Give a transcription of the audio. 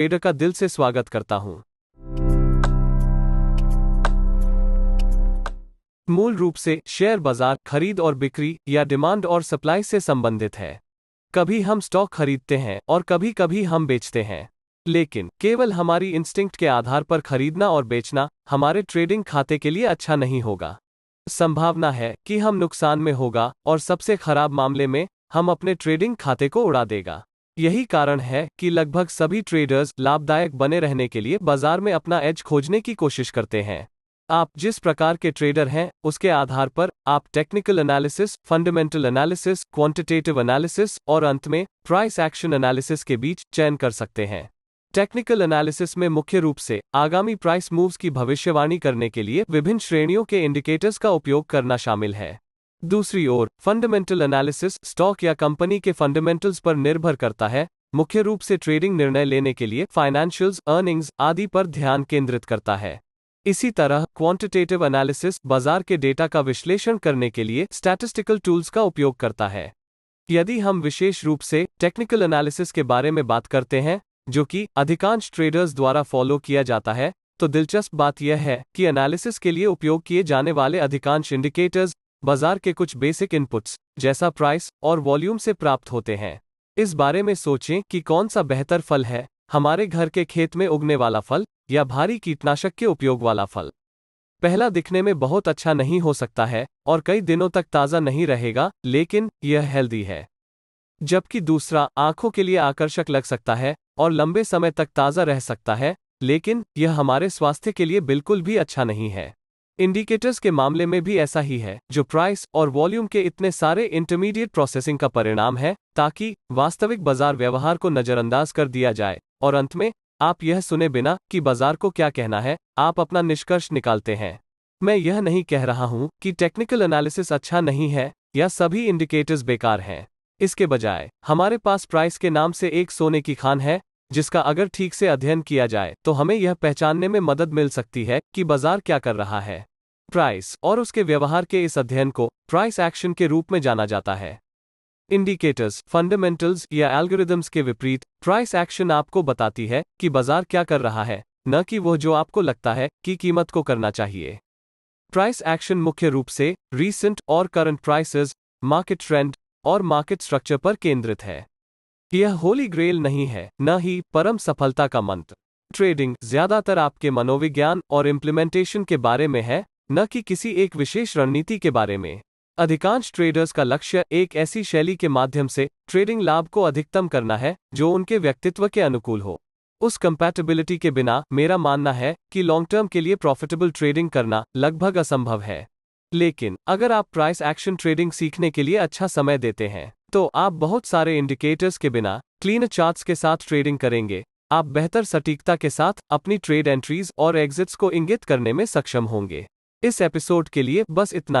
Trader का दिल से स्वागत करता हूं। मूल रूप से शेयर बाजार खरीद और बिक्री या डिमांड और सप्लाई से संबंधित है। कभी हम स्टॉक खरीदते हैं और कभी कभी हम बेचते हैं, लेकिन केवल हमारी इंस्टिंक्ट के आधार पर खरीदना और बेचना हमारे ट्रेडिंग खाते के लिए अच्छा नहीं होगा। संभावना है कि हम नुकसान में होगा और सबसे खराब मामले में हम अपने ट्रेडिंग खाते को उड़ा देगा। यही कारण है कि लगभग सभी ट्रेडर्स लाभदायक बने रहने के लिए बाजार में अपना एज खोजने की कोशिश करते हैं। आप जिस प्रकार के ट्रेडर हैं उसके आधार पर आप technical analysis, fundamental analysis, quantitative analysis और अंत में प्राइस एक्शन एनालिसिस के बीच चयन कर सकते हैं। टेक्निकल एनालिसिस में मुख्य रूप से आगामी प्राइस मूव्स की भविष्यवाणी करने के लिए विभिन्न श्रेणियों के इंडिकेटर्स का उपयोग करना शामिल है। दूसरी ओर फंडामेंटल एनालिसिस स्टॉक या कंपनी के फंडामेंटल्स पर निर्भर करता है, मुख्य रूप से ट्रेडिंग निर्णय लेने के लिए फाइनेंशियल्स, अर्निंग्स आदि पर ध्यान केंद्रित करता है। इसी तरह क्वांटिटेटिव एनालिसिस बाजार के डेटा का विश्लेषण करने के लिए स्टैटिस्टिकल टूल्स का उपयोग करता है। यदि हम विशेष रूप से टेक्निकल एनालिसिस के बारे में बात करते हैं, जो कि अधिकांश ट्रेडर्स द्वारा फॉलो किया जाता है, तो दिलचस्प बात यह है कि एनालिसिस के लिए उपयोग किए जाने वाले अधिकांश इंडिकेटर्स बाजार के कुछ बेसिक इनपुट्स जैसा प्राइस और वॉल्यूम से प्राप्त होते हैं। इस बारे में सोचें कि कौन सा बेहतर फल है, हमारे घर के खेत में उगने वाला फल या भारी कीटनाशक के उपयोग वाला फल। पहला दिखने में बहुत अच्छा नहीं हो सकता है और कई दिनों तक ताज़ा नहीं रहेगा, लेकिन यह हेल्दी है। जबकि दूसरा आंखों के लिए आकर्षक लग सकता है और लंबे समय तक ताज़ा रह सकता है, लेकिन यह हमारे स्वास्थ्य के लिए बिल्कुल भी अच्छा नहीं है। इंडिकेटर्स के मामले में भी ऐसा ही है, जो प्राइस और वॉल्यूम के इतने सारे इंटरमीडिएट प्रोसेसिंग का परिणाम है, ताकि वास्तविक बाजार व्यवहार को नज़रअंदाज कर दिया जाए और अंत में आप यह सुने बिना कि बाजार को क्या कहना है, आप अपना निष्कर्ष निकालते हैं। मैं यह नहीं कह रहा हूं कि टेक्निकल एनालिसिस अच्छा नहीं है या सभी इंडिकेटर्स बेकार हैं। इसके बजाय हमारे पास प्राइस के नाम से एक सोने की खान है, जिसका अगर ठीक से अध्ययन किया जाए तो हमें यह पहचानने में मदद मिल सकती है कि बाजार क्या कर रहा है। प्राइस और उसके व्यवहार के इस अध्ययन को प्राइस एक्शन के रूप में जाना जाता है। इंडिकेटर्स, फंडामेंटल्स या एल्गोरिदम्स के विपरीत प्राइस एक्शन आपको बताती है कि बाजार क्या कर रहा है, न कि वह जो आपको लगता है कि कीमत को करना चाहिए। प्राइस एक्शन मुख्य रूप से रीसेंट और करंट प्राइसेस, मार्केट ट्रेंड और मार्केट स्ट्रक्चर पर केंद्रित है। यह होली ग्रेल नहीं है, न ही परम सफलता का मंत्र। ट्रेडिंग ज्यादातर आपके मनोविज्ञान और इम्प्लीमेंटेशन के बारे में है, न कि किसी एक विशेष रणनीति के बारे में। अधिकांश ट्रेडर्स का लक्ष्य एक ऐसी शैली के माध्यम से ट्रेडिंग लाभ को अधिकतम करना है जो उनके व्यक्तित्व के अनुकूल हो। उस कंपैटिबिलिटी के बिना मेरा मानना है कि लॉन्ग टर्म के लिए प्रॉफिटेबल ट्रेडिंग करना लगभग असंभव है। लेकिन अगर आप प्राइस एक्शन ट्रेडिंग सीखने के लिए अच्छा समय देते हैं, तो आप बहुत सारे इंडिकेटर्स के बिना क्लीन चार्ट्स के साथ ट्रेडिंग करेंगे। आप बेहतर सटीकता के साथ अपनी ट्रेड एंट्रीज और एग्जिट्स को इंगित करने में सक्षम होंगे। इस एपिसोड के लिए बस इतना